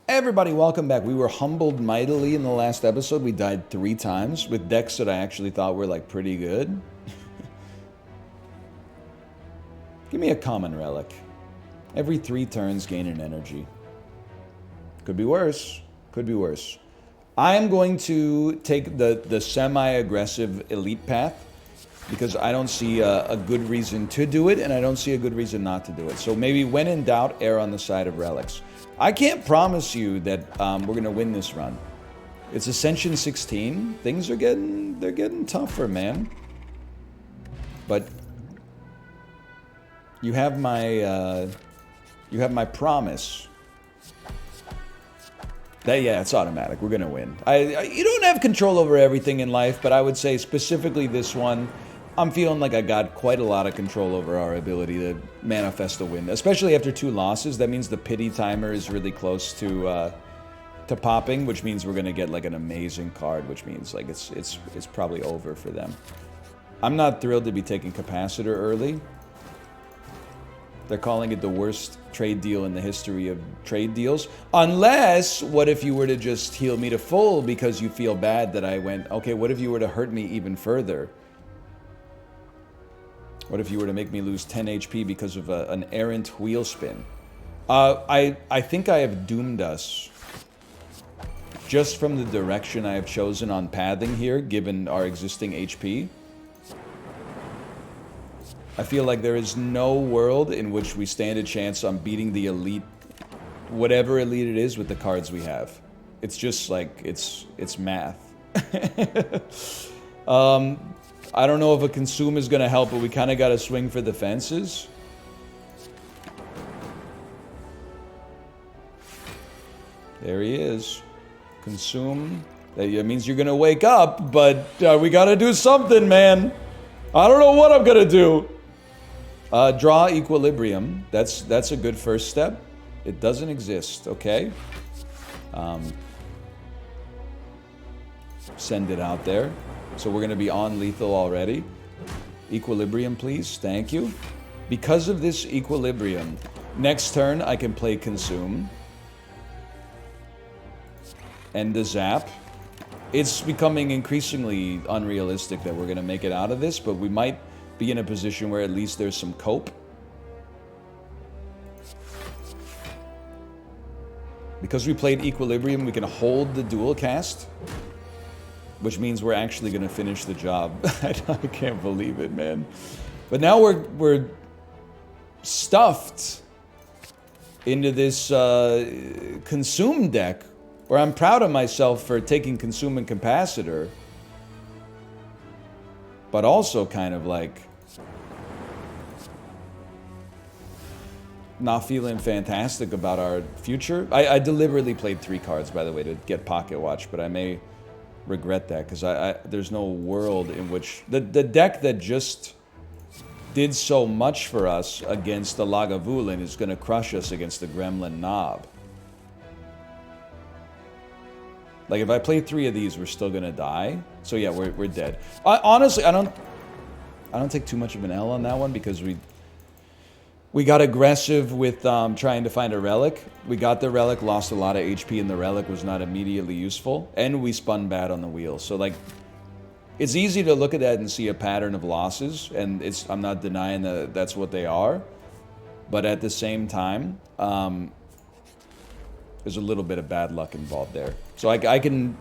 Everybody, welcome back. We were humbled mightily in the last episode. We died 3 times with decks that I actually thought were like pretty good. Give me a common relic. Every 3 turns, gain an energy. Could be worse. Could be worse. I am going to take the semi-aggressive elite path because I don't see a good reason to do it, and I don't see a good reason not to do it. So maybe when in doubt, err on the side of relics. I can't promise you that we're going to win this run. It's Ascension 16. Things are getting tougher, man. But you have my promise. That, yeah, it's automatic. We're gonna win. You don't have control over everything in life, but I would say specifically this one, I'm feeling like I got quite a lot of control over our ability to manifest a win, especially after 2 losses. That means the pity timer is really close to popping, which means we're gonna get like an amazing card, which means like it's probably over for them. I'm not thrilled to be taking capacitor early. They're calling it the worst trade deal in the history of trade deals. Unless, what if you were to just heal me to full because you feel bad that I went, okay, what if you were to hurt me even further? What if you were to make me lose 10 HP because of an errant wheel spin? I think I have doomed us. Just from the direction I have chosen on pathing here, given our existing HP. I feel like there is no world in which we stand a chance on beating the elite, whatever elite it is, with the cards we have. It's just like, it's math. I don't know if a consume is going to help, but we kind of got to swing for the fences. There he is. Consume. That means you're going to wake up, but we got to do something, man. I don't know what I'm going to do. Draw equilibrium. That's a good first step. It doesn't exist, okay? Send it out there. So we're going to be on lethal already. Equilibrium, please. Thank you. Because of this equilibrium, next turn I can play consume. And the zap. It's becoming increasingly unrealistic that we're going to make it out of this, but we might be in a position where at least there's some cope. Because we played equilibrium, we can hold the dual cast, which means we're actually going to finish the job. I can't believe it, man. But now we're stuffed into this consume deck, where I'm proud of myself for taking consume and capacitor, but also kind of like not feeling fantastic about our future. I deliberately played 3 cards, by the way, to get Pocket Watch, but I may regret that because there's no world in which the deck that just did so much for us against the Lagavulin is going to crush us against the Gremlin Knob. Like, if I play 3 of these, we're still going to die. So yeah, we're dead. Honestly, I don't take too much of an L on that one because we got aggressive with trying to find a relic. We got the relic, lost a lot of HP, and the relic was not immediately useful. And we spun bad on the wheel. So, like, it's easy to look at that and see a pattern of losses. And I'm not denying that that's what they are. But at the same time, there's a little bit of bad luck involved there. So I can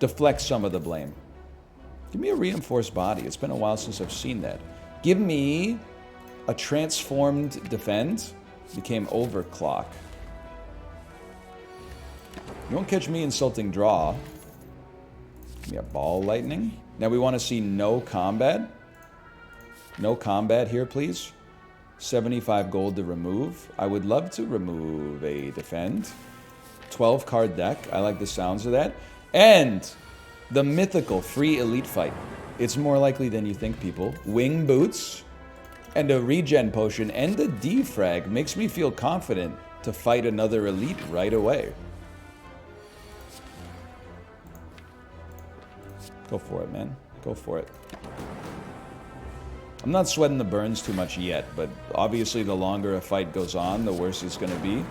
deflect some of the blame. Give me a reinforced body. It's been a while since I've seen that. Give me a transformed defend. Became overclock. You won't catch me insulting draw. Give me a ball lightning. Now we want to see no combat. No combat here, please. 75 gold to remove. I would love to remove a defend. 12 card deck. I like the sounds of that. And the mythical free elite fight. It's more likely than you think, people. Wing boots and a regen potion and a defrag makes me feel confident to fight another elite right away. Go for it, man. Go for it. I'm not sweating the burns too much yet, but obviously the longer a fight goes on, the worse it's going to be.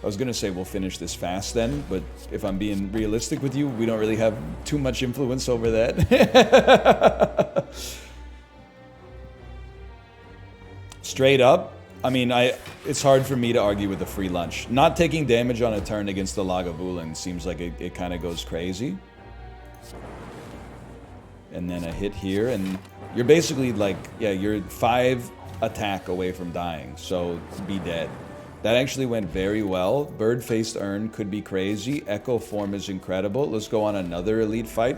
I was gonna say we'll finish this fast then, but if I'm being realistic with you, we don't really have too much influence over that. Straight up, I mean, it's hard for me to argue with a free lunch. Not taking damage on a turn against the Lagavulin seems like it kind of goes crazy. And then a hit here, and you're basically like, yeah, you're 5 attack away from dying, so be dead. That actually went very well. Bird-faced Urn could be crazy. Echo form is incredible. Let's go on another elite fight.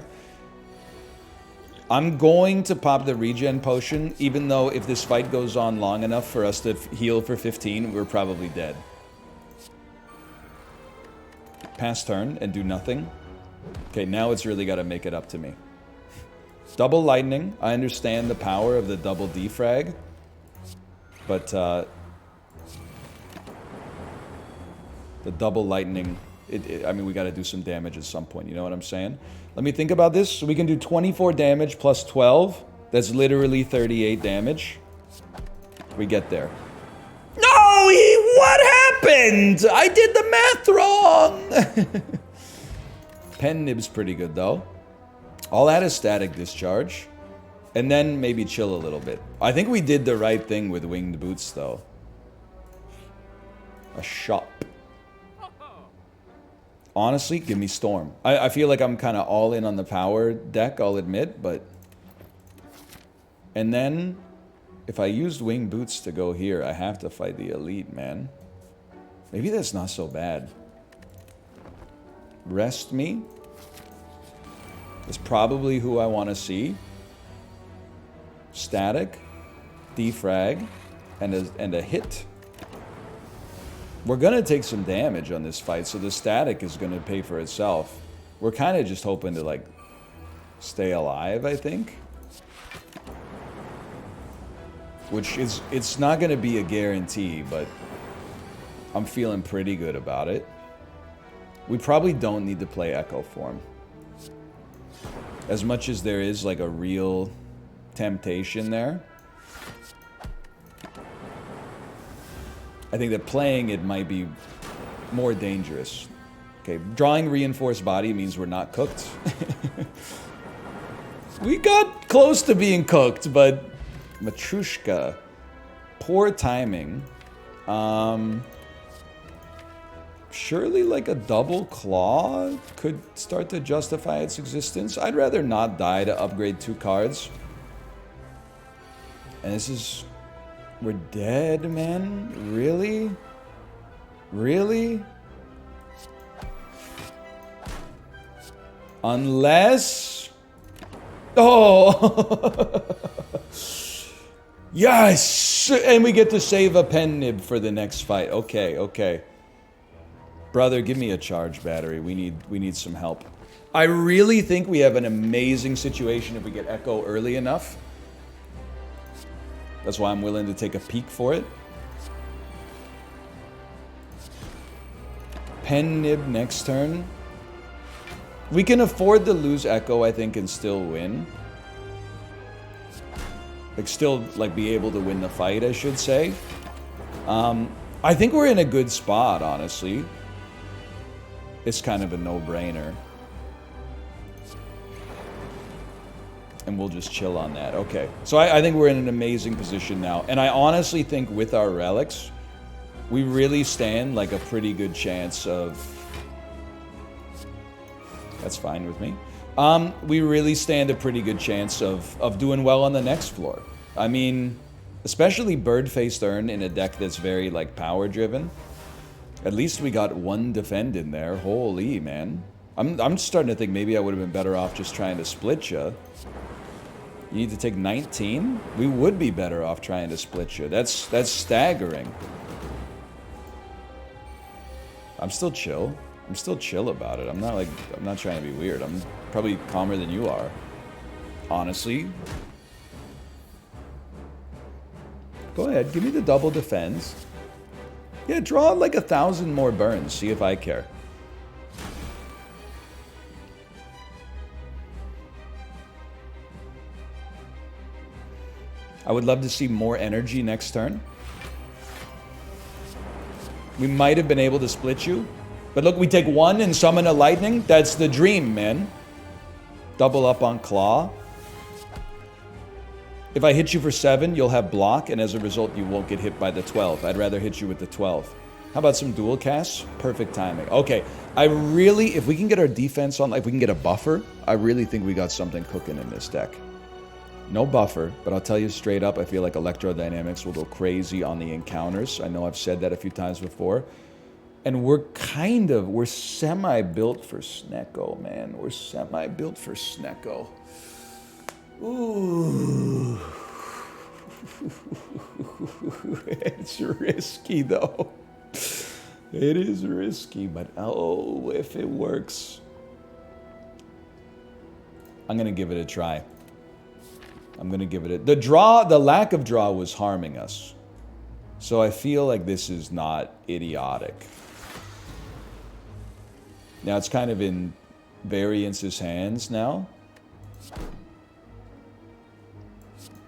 I'm going to pop the regen potion, even though if this fight goes on long enough for us to heal for 15, we're probably dead. Pass turn and do nothing. Okay, now it's really got to make it up to me. Double lightning. I understand the power of the double defrag, but the double lightning, I mean, we got to do some damage at some point, you know what I'm saying? Let me think about this. So we can do 24 damage plus 12. That's literally 38 damage. We get there. No! What happened? I did the math wrong! Pen nib's pretty good, though. I'll add a static discharge. And then maybe chill a little bit. I think we did the right thing with winged boots, though. A shop. Honestly, give me Storm. I feel like I'm kind of all in on the power deck, I'll admit, but... And then, if I used Winged Boots to go here, I have to fight the Elite, man. Maybe that's not so bad. Rest me. Is probably who I want to see. Static. Defrag. And a hit. We're going to take some damage on this fight, so the static is going to pay for itself. We're kind of just hoping to, like, stay alive, I think. Which is, it's not going to be a guarantee, but I'm feeling pretty good about it. We probably don't need to play Echo Form. As much as there is, like, a real temptation there. I think that playing it might be more dangerous. Okay, drawing Reinforced Body means we're not cooked. We got close to being cooked, but Matrushka, poor timing. Surely like a double claw could start to justify its existence. I'd rather not die to upgrade 2 cards. And this is... We're dead, man? Really? Really? Unless... Oh! Yes! And we get to save a pen nib for the next fight. Okay, okay. Brother, give me a charge battery. We need some help. I really think we have an amazing situation if we get Echo early enough. That's why I'm willing to take a peek for it. Pen nib next turn. We can afford to lose Echo, I think, and still win. Like, still, like, be able to win the fight, I should say. I think we're in a good spot, honestly. It's kind of a no-brainer. And we'll just chill on that. Okay. So I think we're in an amazing position now. And I honestly think with our relics, we really stand like a pretty good chance of... That's fine with me. We really stand a pretty good chance of doing well on the next floor. I mean, especially Bird-Faced Urn in a deck that's very, like, power-driven. At least we got 1 defend in there. Holy, man. I'm starting to think maybe I would have been better off just trying to split you. You need to take 19? We would be better off trying to split you. That's staggering. I'm still chill. I'm still chill about it. I'm not trying to be weird. I'm probably calmer than you are. Honestly. Go ahead, give me the double defense. Yeah, draw like 1,000 more burns. See if I care. I would love to see more energy next turn. We might have been able to split you. But look, we take 1 and summon a lightning. That's the dream, man. Double up on claw. If I hit you for 7, you'll have block, and as a result, you won't get hit by the 12. I'd rather hit you with the 12. How about some dual casts? Perfect timing. Okay, I really, if we can get our defense on, like, if we can get a buffer, I really think we got something cooking in this deck. No buffer, but I'll tell you straight up, I feel like Electrodynamics will go crazy on the encounters. I know I've said that a few times before. And we're semi-built for Snecko, man. We're semi-built for Snecko. Ooh. It's risky, though. It is risky, but oh, if it works. I'm going to give it a try. I'm going to give it a... The lack of draw was harming us. So I feel like this is not idiotic. Now it's kind of in Variance's hands now.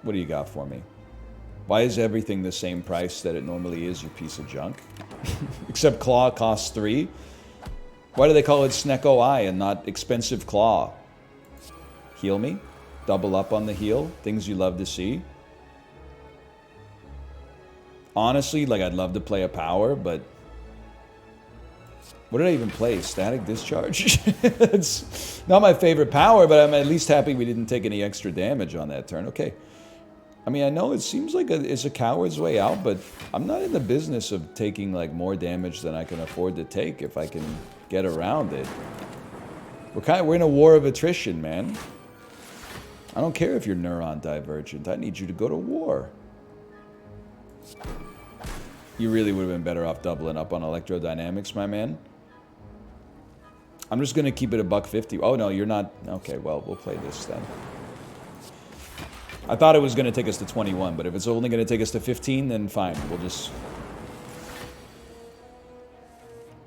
What do you got for me? Why is everything the same price that it normally is, you piece of junk? Except Claw costs 3. Why do they call it Snecko Eye and not Expensive Claw? Heal me? Double up on the heal? Things you love to see? Honestly, like, I'd love to play a power, but... What did I even play? Static Discharge? It's not my favorite power, but I'm at least happy we didn't take any extra damage on that turn. Okay. I mean, I know it seems like it's a coward's way out, but I'm not in the business of taking, like, more damage than I can afford to take if I can get around it. We're in a war of attrition, man. I don't care if you're neuron divergent. I need you to go to war. You really would have been better off doubling up on Electrodynamics, my man. I'm just going to keep it $150. Oh, no, you're not... Okay, well, we'll play this then. I thought it was going to take us to 21, but if it's only going to take us to 15, then fine.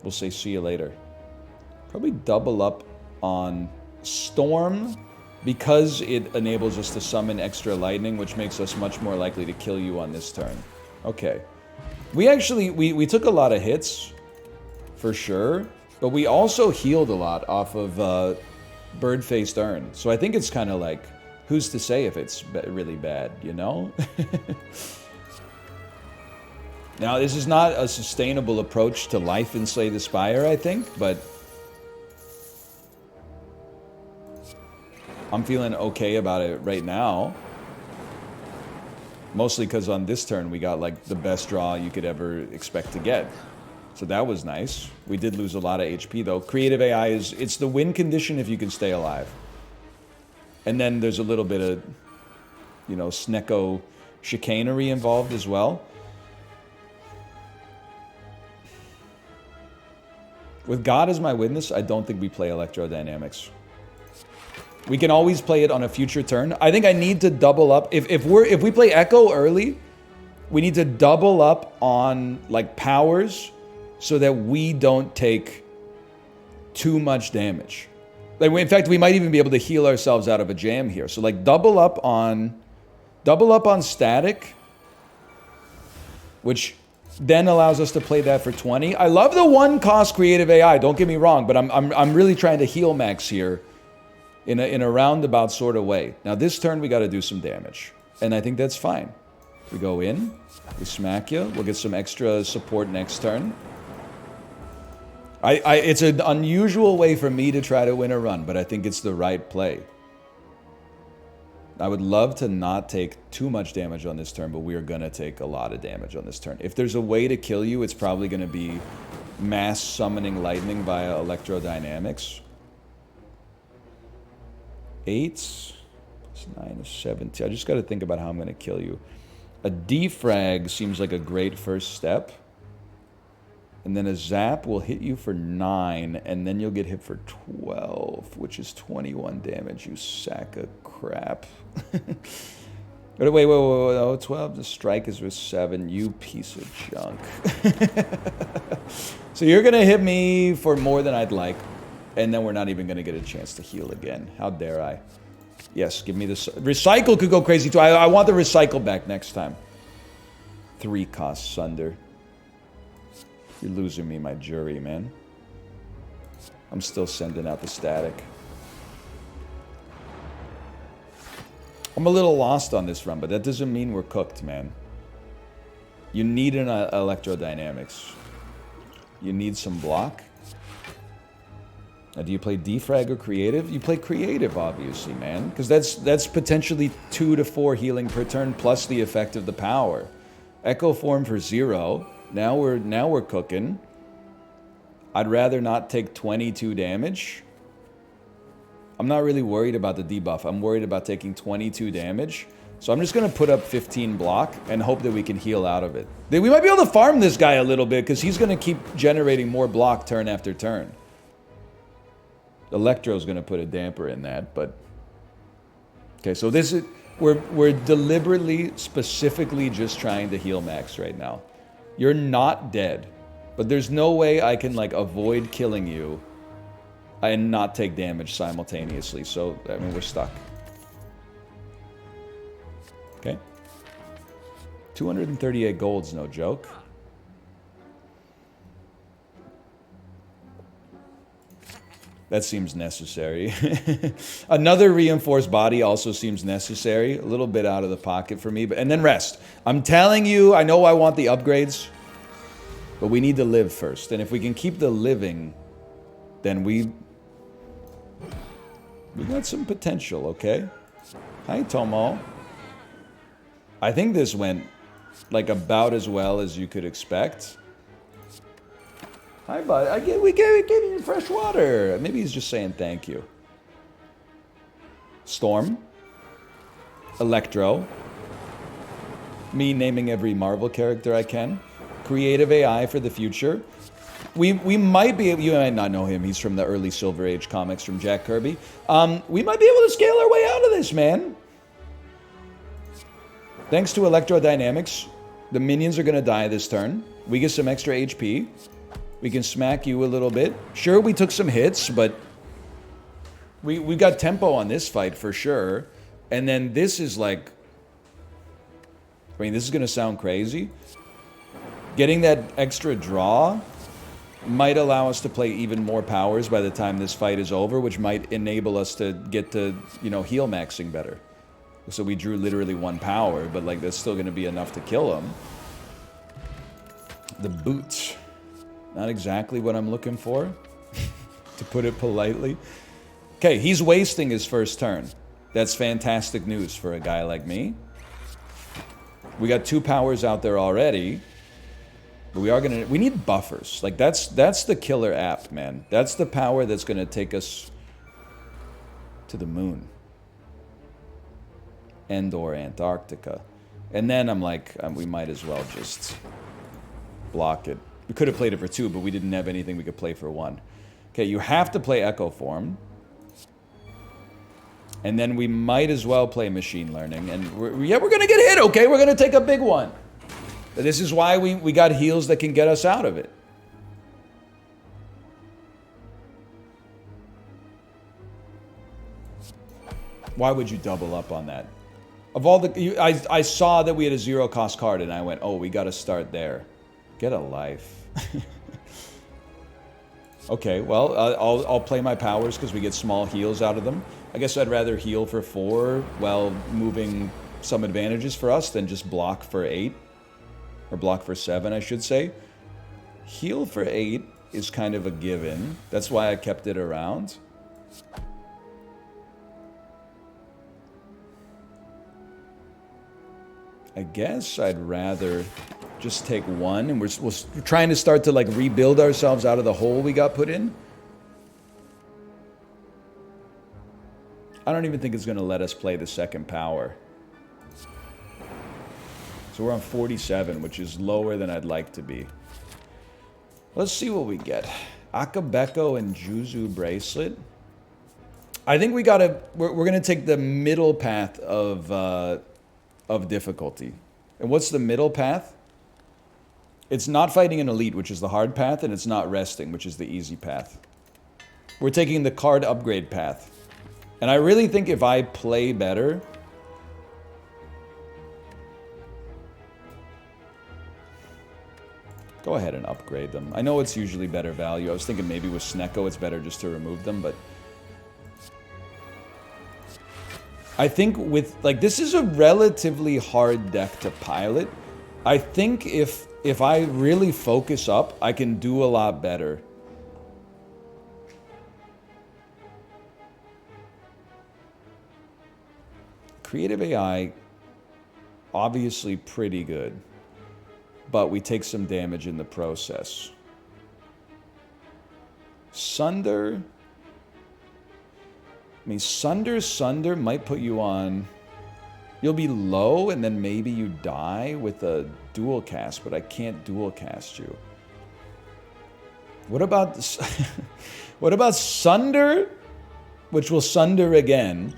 We'll say see you later. Probably double up on Storm because it enables us to summon extra lightning, which makes us much more likely to kill you on this turn. Okay. We actually... We took a lot of hits, for sure. But we also healed a lot off of Bird-Faced Urn. So I think it's kind of like, who's to say if it's really bad, you know? Now, this is not a sustainable approach to life in Slay the Spire, I think, but... I'm feeling okay about it right now. Mostly because on this turn, we got, like, the best draw you could ever expect to get. So that was nice. We did lose a lot of HP, though. Creative AI is... It's the win condition if you can stay alive. And then there's a little bit of, you know, Snecko chicanery involved as well. With God as my witness, I don't think we play Electrodynamics. We can always play it on a future turn. I think I need to double up. If we play Echo early, we need to double up on, like, powers... so that we don't take too much damage. Like, in fact, we might even be able to heal ourselves out of a jam here. So, like, double up on static, which then allows us to play that for 20. I love the 1-cost creative AI. Don't get me wrong, but I'm really trying to heal max here in a roundabout sort of way. Now, this turn we got to do some damage, and I think that's fine. We go in, we smack you. We'll get some extra support next turn. It's an unusual way for me to try to win a run, but I think it's the right play. I would love to not take too much damage on this turn, but we are going to take a lot of damage on this turn. If there's a way to kill you, it's probably going to be mass summoning lightning via Electrodynamics. 8 plus 9 is 17. I just got to think about how I'm going to kill you. A defrag seems like a great first step. And then a zap will hit you for 9, and then you'll get hit for 12, which is 21 damage, you sack of crap. Wait, oh, 12, the strike is with 7, you piece of junk. So you're going to hit me for more than I'd like, and then we're not even going to get a chance to heal again. How dare I? Yes, give me this. Recycle could go crazy, too. I want the recycle back next time. 3 costs Sunder. You're losing me, my jury, man. I'm still sending out the static. I'm a little lost on this run, but that doesn't mean we're cooked, man. You need an electrodynamics. You need some block. Now, do you play defrag or creative? You play creative, obviously, man. Because that's potentially 2 to 4 healing per turn plus the effect of the power. Echo form for 0. Now we're cooking. I'd rather not take 22 damage. I'm not really worried about the debuff. I'm worried about taking 22 damage. So I'm just going to put up 15 block and hope that we can heal out of it. We might be able to farm this guy a little bit because he's going to keep generating more block turn after turn. Electro's going to put a damper in that, but... Okay, so this is... We're deliberately, specifically just trying to heal Max right now. You're not dead. But there's no way I can, like, avoid killing you and not take damage simultaneously. So, I mean, we're stuck. Okay. 238 gold's no joke. That seems necessary. Another reinforced body also seems necessary. A little bit out of the pocket for me. And then rest. I'm telling you, I know I want the upgrades. But we need to live first. And if we can keep the living, then we got some potential, okay? Hi, Tomo. I think this went, like, about as well as you could expect. Hi, bud. We gave you fresh water. Maybe he's just saying thank you. Storm. Electro. Me naming every Marvel character I can. Creative AI for the future. We might be able... You might not know him. He's from the early Silver Age comics from Jack Kirby. We might be able to scale our way out of this, man. Thanks to electrodynamics, the minions are going to die this turn. We get some extra HP. We can smack you a little bit. Sure, we took some hits, but we got tempo on this fight for sure. And then this is like... I mean, this is going to sound crazy. Getting that extra draw might allow us to play even more powers by the time this fight is over, which might enable us to get to, you know, heal maxing better. So we drew literally 1 power, but like that's still going to be enough to kill him. The boots. Not exactly what I'm looking for, to put it politely. Okay, he's wasting his first turn. That's fantastic news for a guy like me. We got 2 powers out there already. But we need buffers. Like that's the killer app, man. That's the power that's gonna take us to the moon. And/or Antarctica. And then I'm like, we might as well just block it. We could have played it for 2, but we didn't have anything we could play for 1. Okay, you have to play Echo Form. And then we might as well play Machine Learning. And we're gonna get hit, okay? We're gonna take a big one. This is why we got heals that can get us out of it. Why would you double up on that? Of all the... I saw that we had a 0-cost card, and I went, oh, we got to start there. Get a life. Okay, well, I'll play my powers because we get small heals out of them. I guess I'd rather heal for 4 while moving some advantages for us than just block for 8. Or block for 7, I should say. Heal for 8 is kind of a given. That's why I kept it around. I guess I'd rather just take 1, and we're trying to start to like rebuild ourselves out of the hole we got put in. I don't even think it's going to let us play the second power. So we're on 47, which is lower than I'd like to be. Let's see what we get. Akabeko and Juzu Bracelet. I think we're gonna take the middle path of difficulty. And what's the middle path? It's not fighting an elite, which is the hard path, and it's not resting, which is the easy path. We're taking the card upgrade path. And I really think if I play better... Go ahead and upgrade them. I know it's usually better value. I was thinking maybe with Snecko it's better just to remove them, but... I think with... Like, this is a relatively hard deck to pilot. I think if I really focus up, I can do a lot better. Creative AI, obviously pretty good. But we take some damage in the process. Sunder... I mean, Sunder might put you on... You'll be low, and then maybe you die with a dual cast, but I can't dual cast you. What about... what about Sunder? Which will Sunder again.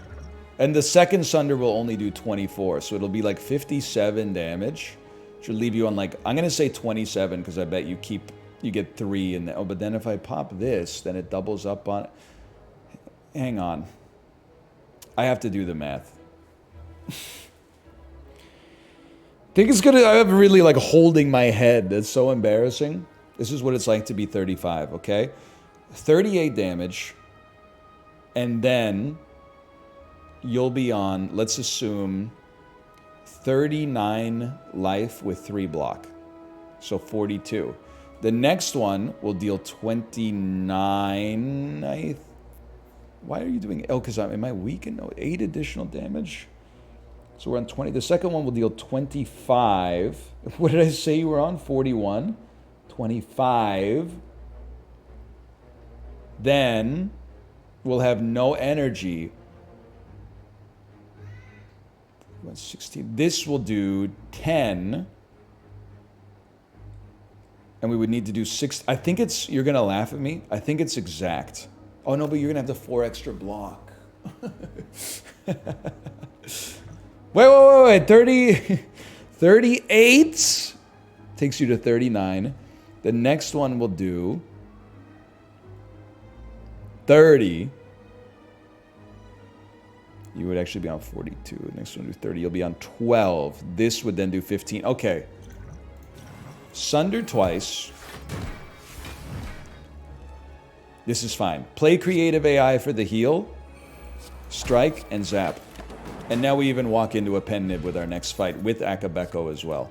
And the second Sunder will only do 24, so it'll be like 57 damage. Should leave you on like... I'm going to say 27, because I bet you get 3 in there. Oh, but then if I pop this, then it doubles up on... Hang on. I have to do the math. Think it's gonna... I'm really like holding my head. That's so embarrassing. This is what it's like to be 35, okay? 38 damage. And then you'll be on, let's assume, 39 life with 3 block. So 42. The next one will deal 29, I think. Why are you doing... Oh, because am I weakened? No, 8 additional damage. So we're on 20. The second one will deal 25. What did I say you were on? 41. 25. Then we'll have no energy. 16. This will do 10. And we would need to do 6. I think it's... You're going to laugh at me. I think it's exact. Oh, no, but you're going to have the 4 extra block. wait. 38 takes you to 39. The next one will do 30. You would actually be on 42. The next one will do 30. You'll be on 12. This would then do 15. Okay. Sunder twice. This is fine. Play creative AI for the heal, strike, and zap. And now we even walk into a pen nib with our next fight with Akabeko as well.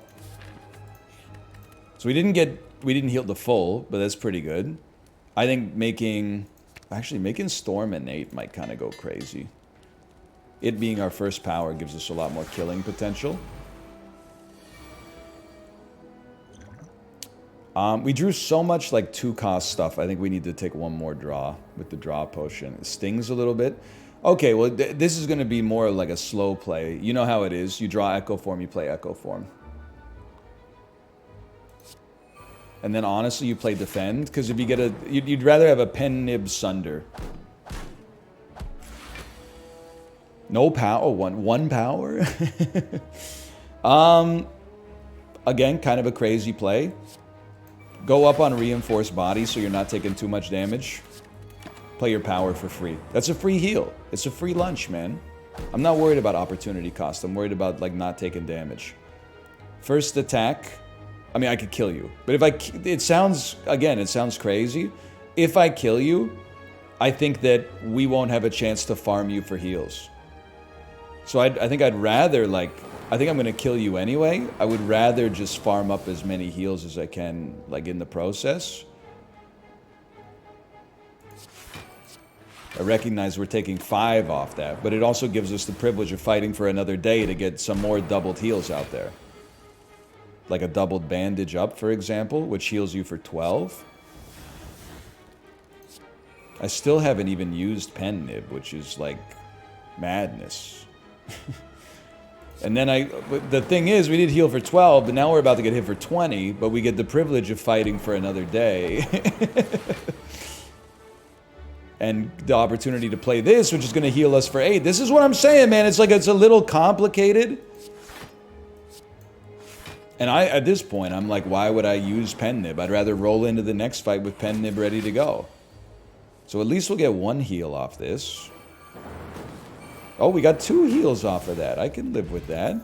So we didn't heal the full, but that's pretty good. I think making Storm innate might kind of go crazy. It being our first power gives us a lot more killing potential. We drew so much like 2-cost stuff. I think we need to take one more draw with the draw potion. It stings a little bit. Okay, well, this is going to be more like a slow play. You know how it is. You draw Echo Form, you play Echo Form. And then honestly, you play Defend, because if you get a... You'd rather have a Pen Nib Sunder. No power? Oh, one power? Again, kind of a crazy play. Go up on Reinforced Body so you're not taking too much damage. Play your power for free. That's a free heal. It's a free lunch, man. I'm not worried about opportunity cost. I'm worried about, like, not taking damage. First attack. I mean, I could kill you. But if it sounds crazy. If I kill you, I think that we won't have a chance to farm you for heals. So I think I'd rather, like... I think I'm going to kill you anyway. I would rather just farm up as many heals as I can, like, in the process. I recognize we're taking 5 off that, but it also gives us the privilege of fighting for another day to get some more doubled heals out there. Like a doubled bandage up, for example, which heals you for 12. I still haven't even used Pen Nib, which is, like, madness. And then the thing is, we did heal for 12, but now we're about to get hit for 20, but we get the privilege of fighting for another day. And the opportunity to play this, which is going to heal us for 8. This is what I'm saying, man. It's like, it's a little complicated. And at this point, I'm like, why would I use Pen Nib? I'd rather roll into the next fight with Pen Nib ready to go. So at least we'll get 1 heal off this. Oh, we got 2 heals off of that. I can live with that.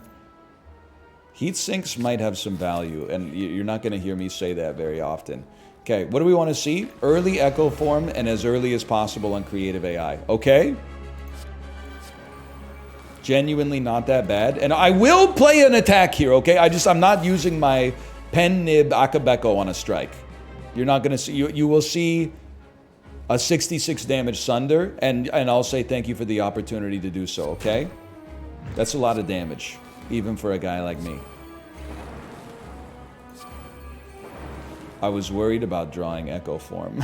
Heat sinks might have some value, and you're not going to hear me say that very often. Okay, what do we want to see? Early Echo Form and as early as possible on Creative AI. Okay? Genuinely not that bad. And I will play an attack here, okay? I'm not using my Pen Nib Akabeko on a strike. You're not going to see... You will see a 66 damage Sunder, and I'll say thank you for the opportunity to do so, okay? That's a lot of damage, even for a guy like me. I was worried about drawing Echo Form.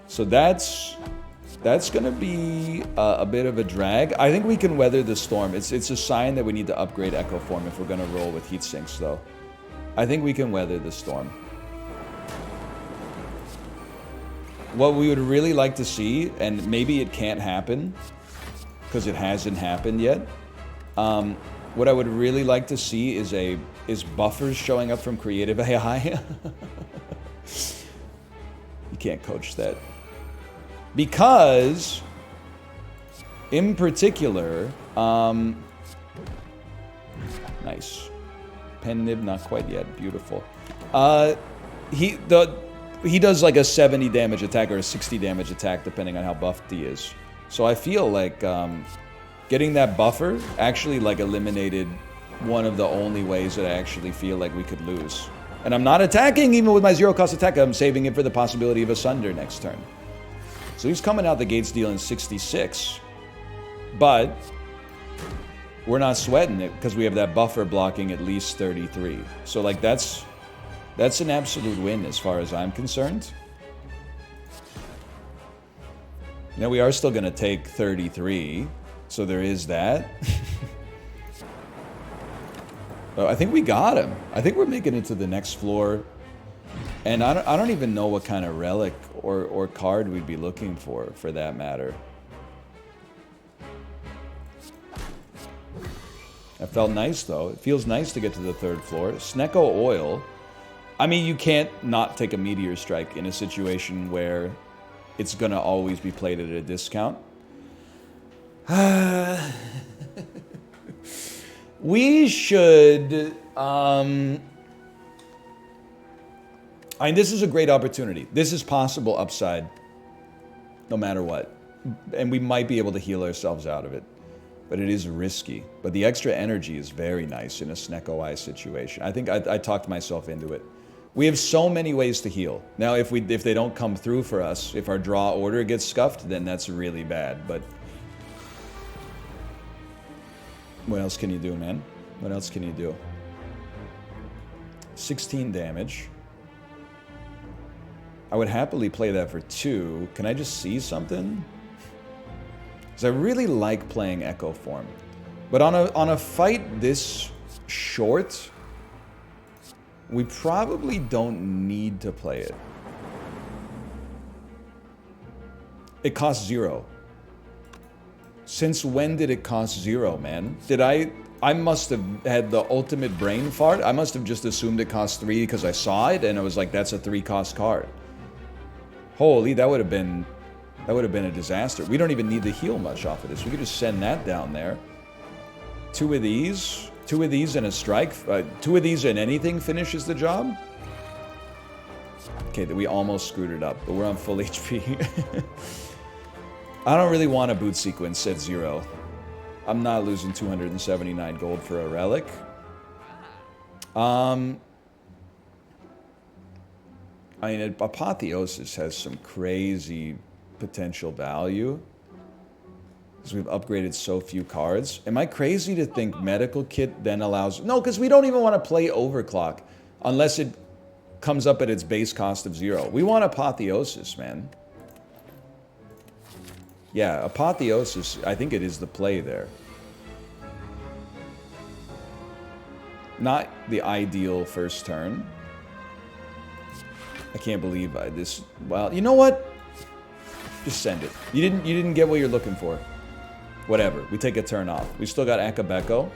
So that's going to be a bit of a drag. I think we can weather the storm. It's a sign that we need to upgrade Echo Form if we're going to roll with heat sinks, though. I think we can weather the storm. What we would really like to see, and maybe it can't happen, because it hasn't happened yet. What I would really like to see is buffers showing up from Creative AI. You can't coach that. Because, in particular, nice. Pen Nib, not quite yet. Beautiful. He does like a 70 damage attack or a 60 damage attack, depending on how buffed he is. So I feel like getting that buffer actually like eliminated one of the only ways that I actually feel like we could lose. And I'm not attacking even with my zero cost attack. I'm saving it for the possibility of a Sunder next turn. So he's coming out the gates dealing 66. But we're not sweating it because we have that buffer blocking at least 33. So like that's an absolute win as far as I'm concerned. Now we are still going to take 33. So there is that. But I think we got him. I think we're making it to the next floor. And I don't even know what kind of relic or card we'd be looking for that matter. That felt nice, though. It feels nice to get to the third floor. Snecko Oil. I mean, you can't not take a Meteor Strike in a situation where it's going to always be played at a discount. We should... I mean, this is a great opportunity. This is possible upside, no matter what. And we might be able to heal ourselves out of it. But it is risky. But the extra energy is very nice in a Snecko Eye situation. I think I talked myself into it. We have so many ways to heal. Now, if they don't come through for us, if our draw order gets scuffed, then that's really bad. But what else can you do, man? What else can you do? 16 damage. I would happily play that for 2. Can I just see something? Because I really like playing Echo Form. But on a fight this short, we probably don't need to play it. It costs 0. Since when did it cost 0, man? I must have had the ultimate brain fart. I must have just assumed it cost 3 because I saw it and I was like, that's a 3-cost card. Holy, that would have been a disaster. We don't even need to heal much off of this. We could just send that down there. 2 of these and a strike. 2 of these and anything finishes the job. Okay, we almost screwed it up, but we're on full HP. I don't really want a boot sequence at 0. I'm not losing 279 gold for a relic. I mean, Apotheosis has some crazy potential value. Because we've upgraded so few cards. Am I crazy to think Medical Kit then allows... No, because we don't even want to play Overclock. Unless it comes up at its base cost of 0. We want Apotheosis, man. Yeah, Apotheosis, I think it is the play there. Not the ideal first turn. I can't believe this... Well, you know what? Just send it. You didn't get what you're looking for. Whatever. We take a turn off. We still got Akabeko.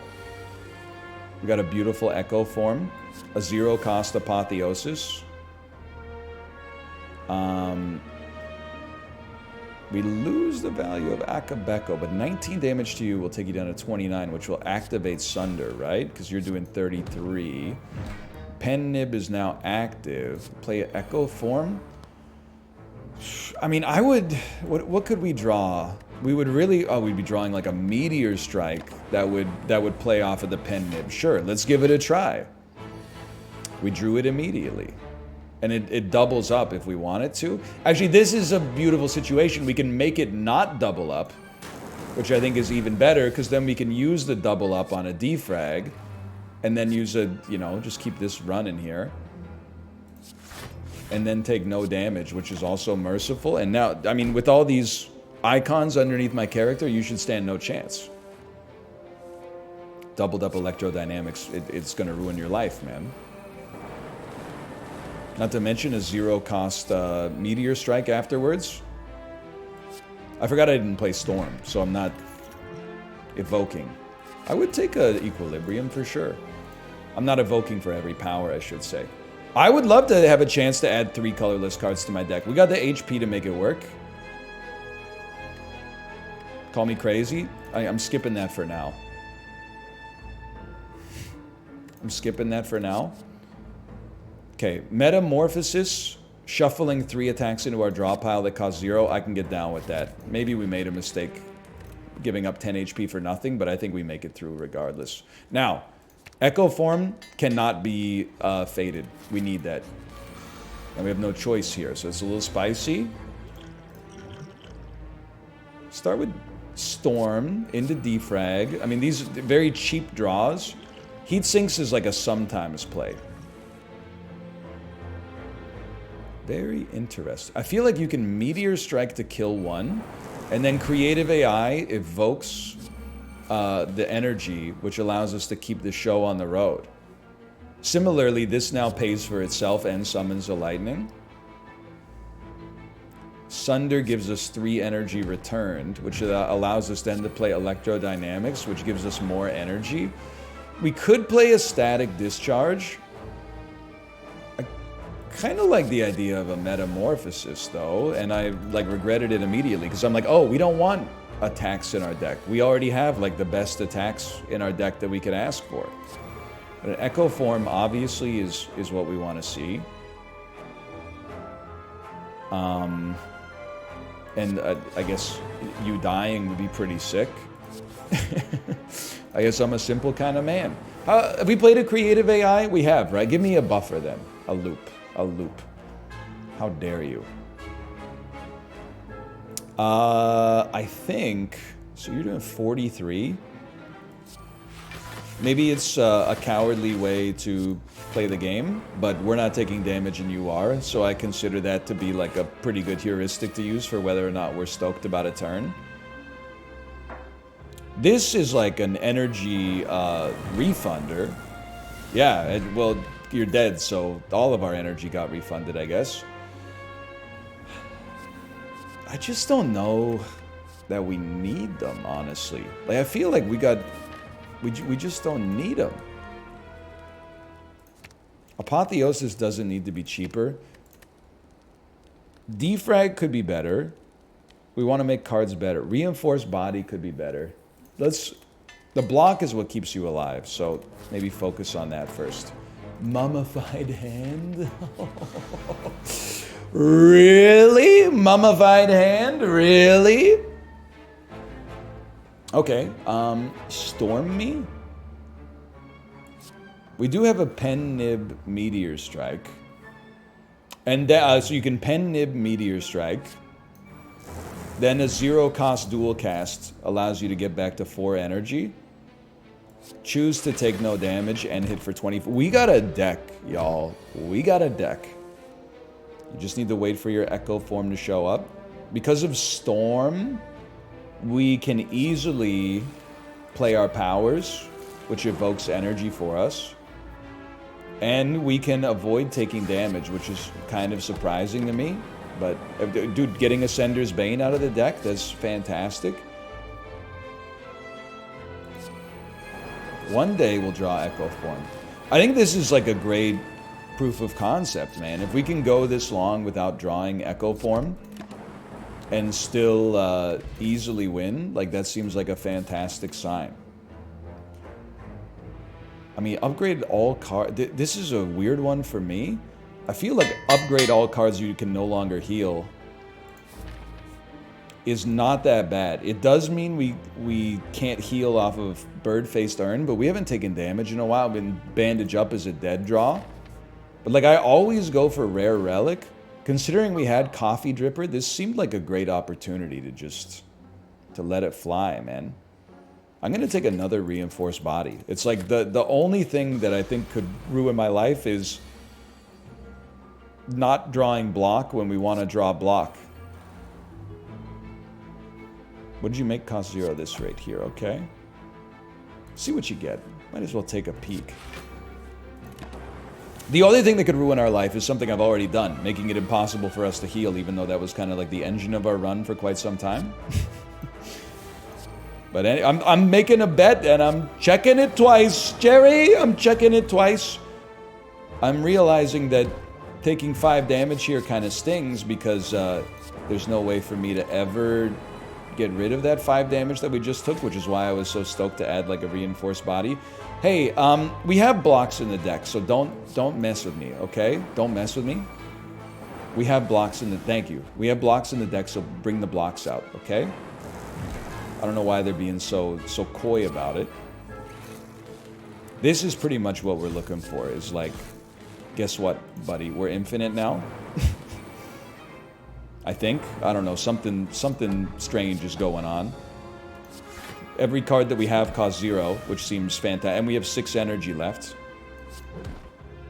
We got a beautiful Echo Form. A 0-cost Apotheosis. We lose the value of Akabeko, but 19 damage to you will take you down to 29, which will activate Sunder, right? Because you're doing 33. Pen Nib is now active. Play Echo Form. I mean, I would... What could we draw? We would really... Oh, we'd be drawing like a Meteor Strike that would play off of the Pen Nib. Sure, let's give it a try. We drew it immediately. And it doubles up if we want it to. Actually, this is a beautiful situation. We can make it not double up, which I think is even better, because then we can use the double up on a defrag, and then use a, you know, just keep this running here. And then take no damage, which is also merciful. And now, I mean, with all these icons underneath my character, you should stand no chance. Doubled up electrodynamics, it's gonna ruin your life, man. Not to mention a zero-cost Meteor Strike afterwards. I forgot I didn't play Storm, so I'm not evoking. I would take a Equilibrium for sure. I'm not evoking for every power, I should say. I would love to have a chance to add 3 colorless cards to my deck. We got the HP to make it work. Call me crazy. I'm skipping that for now. I'm skipping that for now. Okay, Metamorphosis, shuffling 3 attacks into our draw pile that cost 0. I can get down with that. Maybe we made a mistake giving up 10 HP for nothing, but I think we make it through regardless. Now, Echo Form cannot be faded. We need that. And we have no choice here, so it's a little spicy. Start with Storm into Defrag. I mean, these are very cheap draws. Heat Sinks is like a sometimes play. Very interesting. I feel like you can Meteor Strike to kill one, and then Creative AI evokes the energy, which allows us to keep the show on the road. Similarly, this now pays for itself and summons a lightning. Sunder gives us 3 energy returned, which allows us then to play Electrodynamics, which gives us more energy. We could play a Static Discharge. Kind of like the idea of a Metamorphosis, though, and I like regretted it immediately because I'm like, oh, we don't want attacks in our deck. We already have like the best attacks in our deck that we could ask for. But an Echo Form obviously is what we want to see. And I guess you dying would be pretty sick. I guess I'm a simple kind of man. Have we played a Creative AI? We have, right? Give me a buffer then. A loop. A loop. How dare you? I think... So you're doing 43? Maybe it's a cowardly way to play the game, but we're not taking damage and you are, so I consider that to be like a pretty good heuristic to use for whether or not we're stoked about a turn. This is like an energy refunder. Yeah, well... You're dead, so all of our energy got refunded, I guess. I just don't know that we need them, honestly. Like, I feel like we just don't need them. Apotheosis doesn't need to be cheaper. Defrag could be better. We want to make cards better. Reinforced Body could be better. The block is what keeps you alive, so maybe focus on that first. Mummified Hand? Really? Mummified Hand? Really? Okay, Storm Me? We do have a Pen Nib Meteor Strike. And so you can Pen Nib Meteor Strike. Then a 0-cost dual cast allows you to get back to 4 energy. Choose to take no damage and hit for 20. We got a deck, y'all. We got a deck. You just need to wait for your Echo Form to show up. Because of Storm, we can easily play our powers, which evokes energy for us. And we can avoid taking damage, which is kind of surprising to me. But, dude, getting Ascender's Bane out of the deck, that's fantastic. One day we'll draw Echo Form. I think this is like a great proof of concept, man. If we can go this long without drawing Echo Form, and still easily win, like that seems like a fantastic sign. I mean, upgrade all cards. This is a weird one for me. I feel like upgrade all cards you can no longer heal is not that bad. It does mean we can't heal off of Bird-Faced Urn, but we haven't taken damage in a while. Been Bandage Up as a dead draw. But like, I always go for Rare Relic. Considering we had Coffee Dripper, this seemed like a great opportunity to let it fly, man. I'm gonna take another Reinforced Body. It's like the only thing that I think could ruin my life is not drawing block when we want to draw block. What did you make cost 0 this rate here, okay? See what you get. Might as well take a peek. The only thing that could ruin our life is something I've already done, making it impossible for us to heal, even though that was kind of like the engine of our run for quite some time. But I'm making a bet, and I'm checking it twice, Jerry! I'm checking it twice. I'm realizing that taking 5 damage here kind of stings, because there's no way for me to ever get rid of that 5 damage that we just took, which is why I was so stoked to add like a Reinforced Body. Hey, we have blocks in the deck, so don't mess with me, okay? Don't mess with me. We have blocks in the... Thank you. We have blocks in the deck, so bring the blocks out, okay? I don't know why they're being so coy about it. This is pretty much what we're looking for, is like, guess what, buddy? We're infinite now. I think. I don't know. Something strange is going on. Every card that we have costs 0, which seems fantastic. And we have 6 energy left.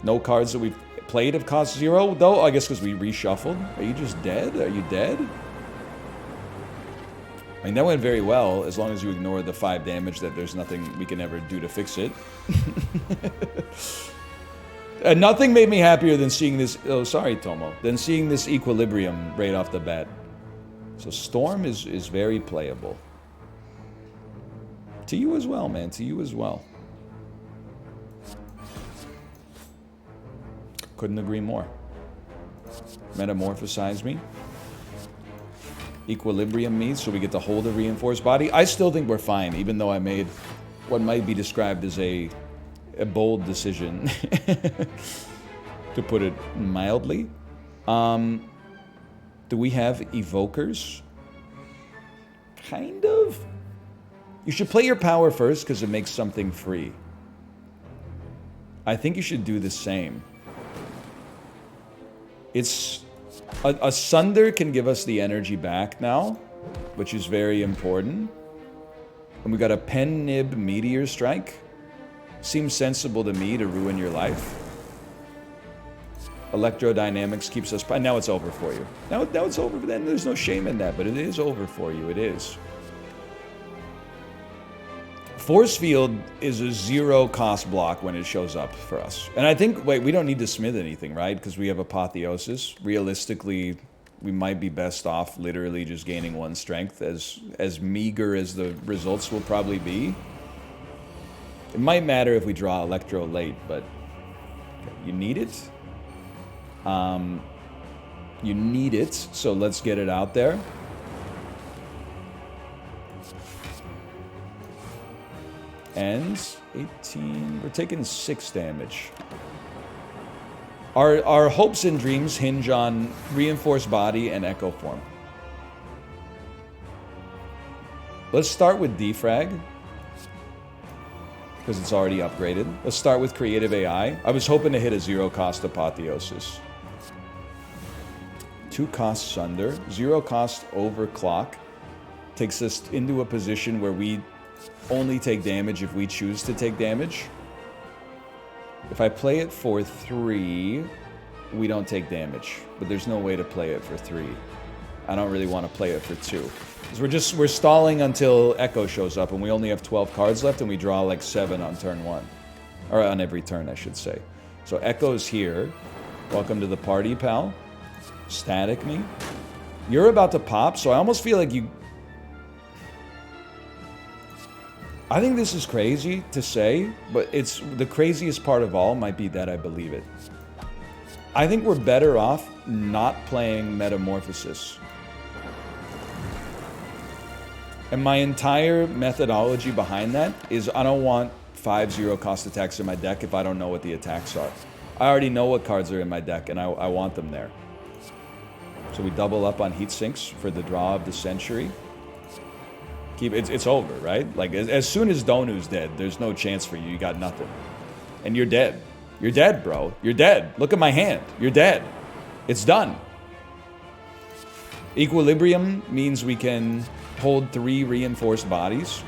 No cards that we've played have cost 0, though. I guess because we reshuffled. Are you just dead? Are you dead? I mean, that went very well, as long as you ignore the 5 damage that there's nothing we can ever do to fix it. And nothing made me happier than seeing this... Oh, sorry, Tomo. Than seeing this Equilibrium right off the bat. So Storm is very playable. To you as well, man. To you as well. Couldn't agree more. Metamorphosize me. Equilibrium me, so we get to hold a Reinforced Body. I still think we're fine, even though I made what might be described as a bold decision, to put it mildly. Do we have Evokers? Kind of. You should play your power first, because it makes something free. I think you should do the same. It's... A Sunder can give us the energy back now, which is very important. And we got a Pen Nib Meteor Strike. Seems sensible to me to ruin your life. Electrodynamics keeps us... Now it's over for you. Now it's over. Then there's no shame in that, but it is over for you. It is. Force Field is a 0 cost block when it shows up for us. And I think... Wait, we don't need to smith anything, right? Because we have Apotheosis. Realistically, we might be best off literally just gaining 1 strength, as meager as the results will probably be. It might matter if we draw Electro late, but you need it. You need it, so let's get it out there. Ends 18. We're taking 6 damage. Our hopes and dreams hinge on Reinforced Body and Echo Form. Let's start with Defrag, because it's already upgraded. Let's start with Creative AI. I was hoping to hit a 0 cost Apotheosis. 2 costs Sunder. 0 cost Overclock. Takes us into a position where we only take damage if we choose to take damage. If I play it for 3, we don't take damage. But there's no way to play it for 3. I don't really want to play it for 2. Because we're stalling until Echo shows up, and we only have 12 cards left, and we draw like 7 on turn 1. Or on every turn, I should say. So Echo's here. Welcome to the party, pal. Static me. You're about to pop, so I almost feel like you... I think this is crazy to say, but it's the craziest part of all might be that I believe it. I think we're better off not playing Metamorphosis. And my entire methodology behind that is I don't want 5-0 cost attacks in my deck if I don't know what the attacks are. I already know what cards are in my deck, and I want them there. So we double up on heat sinks for the draw of the century. It's over, right? Like, as soon as Donu's dead, there's no chance for you. You got nothing. And you're dead. You're dead, bro. You're dead. Look at my hand. You're dead. It's done. Equilibrium means we can hold 3 reinforced bodies.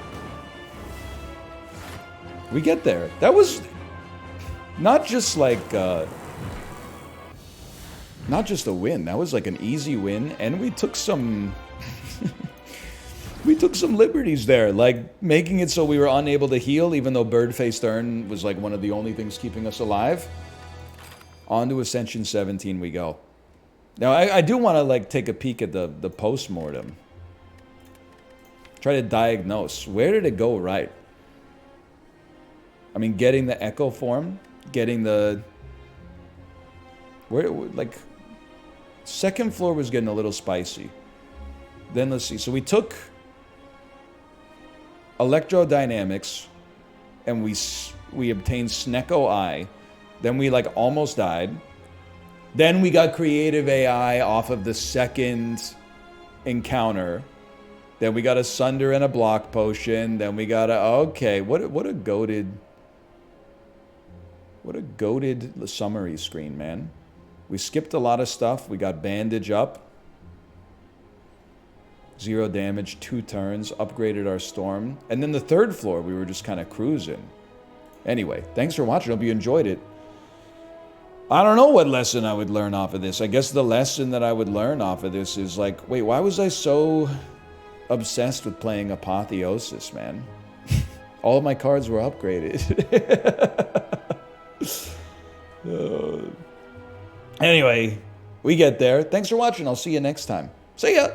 We get there. That was not just like... not just a win. That was like an easy win. And we took some... we took some liberties there, like making it so we were unable to heal, even though Bird-Faced Urn was like one of the only things keeping us alive. On to Ascension 17 we go. Now, I do want to like take a peek at the post-mortem. Try to diagnose. Where did it go right? I mean, getting the Echo form, getting the... Where, like... Second floor was getting a little spicy. Then let's see. So we took Electrodynamics, and we obtained Snecko Eye. Then we like almost died. Then we got Creative AI off of the second encounter. Then we got a Sunder and a Block Potion. Then we got a... Okay, what a goated... What a goated summary screen, man. We skipped a lot of stuff. We got Bandage up. 0 damage, 2 turns. Upgraded our Storm. And then the third floor, we were just kind of cruising. Anyway, thanks for watching. Hope you enjoyed it. I don't know what lesson I would learn off of this. I guess the lesson that I would learn off of this is like, wait, why was I so obsessed with playing Apotheosis, man? All of my cards were upgraded. Anyway, we get there. Thanks for watching. I'll see you next time. See ya!